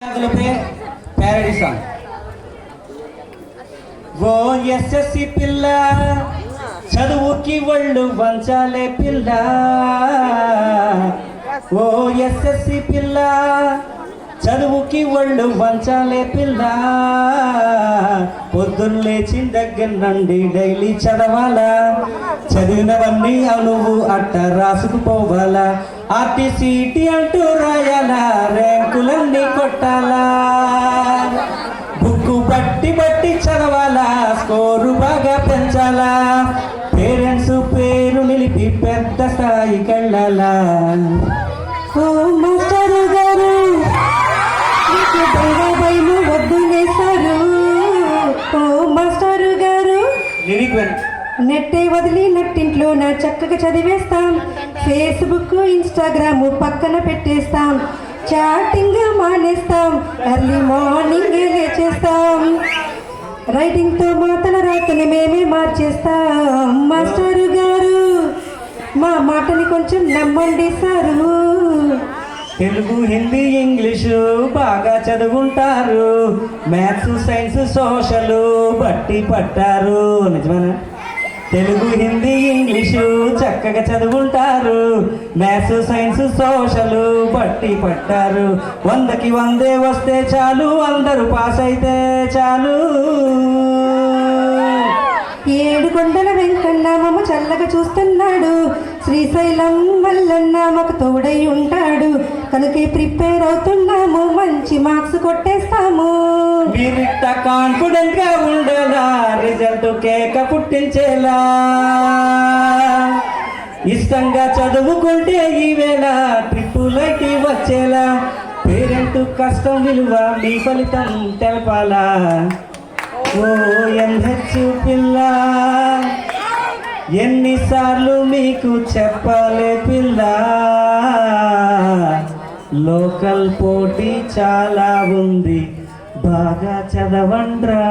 Parody song. ఓ SSC పిల్ల చదువుకి ఒళ్ళు వంచాలే పిల్ల, ఓ ఎస్ఎస్సి పిల్ల చదువుకి ఒళ్ళు వంచాలే పిల్ల, పొద్దున్న లేచిన దగ్గర నుండి డైలీ చదవాలా, చదివినవన్నీ నువ్వు అట్ట రాసుకుపోవాలా, ఆర్టీసీటీ అంటూ రాయాలా, ర్యాంకులన్నీ కొట్టాలా, బుక్కు బట్టి బట్టి చదవాలా, స్కోరు బాగా పెంచాలా, పేరెంట్స్ పేరు నిలిపి పెద్ద స్థాయికి వెళ్ళాలా. ఓ మాస్టరు గారు బైలు వద్దునేశారు, ఓ మాస్టరు గారు నెట్టే వదిలి నట్టింట్లో నా చక్కగా చదివేస్తాం, ఫేస్బుక్ ఇన్స్టాగ్రామ్ పక్కన పెట్టేస్తాం, చాటింగ్ మానేస్తాం, ఎర్లీ మార్నింగ్ లేచేస్తాం, రైటింగ్తో మాటల రాతని మేమే మార్చేస్తాం. మాస్టరు గారు మా మాటని కొంచెం నమ్మండి సారు. తెలుగు హిందీ ఇంగ్లీషు బాగా చదువుంటారు, మ్యాథ్స్ సైన్స్ సోషల్ బట్టి పట్టారు. నిజమేనా? తెలుగు హిందీ ఇంగ్లీషు చక్కగా చదువుంటారు, మ్యాథ్స్ సైన్స్ సోషల్ బట్టి పట్టారు, 100కి 100 వస్తే చాలు, అందరూ పాస్ అయితే చాలు. 7 కొండల వెంకన్న మమ్మ చల్లగా చూస్తున్నాడు, శ్రీశైలం వల్లన్న మాకు తోడై ఉంటాడు, కనుకే ప్రిపేర్ అవుతున్నాము, మంచి మార్క్స్ కొట్టేస్తాము. మీరిట్ట కాన్ఫిడెంట్ గా ఉండేలా, రిజల్ట్ కేక పుట్టించేలా, ఇష్టంగా చదువుకుంటే ఈవేళ ట్రిప్పులకి వచ్చేలా, పేరెంట్ కష్టం విలువ మీ ఫలితం తెలపాలా. ఓ ఎంహెచ్ పిల్ల ఎన్నిసార్లు మీకు చెప్పాలే పిల్ల, లోకల్ పోటీ చాలా ఉంది, బాగా చదవండ్రా.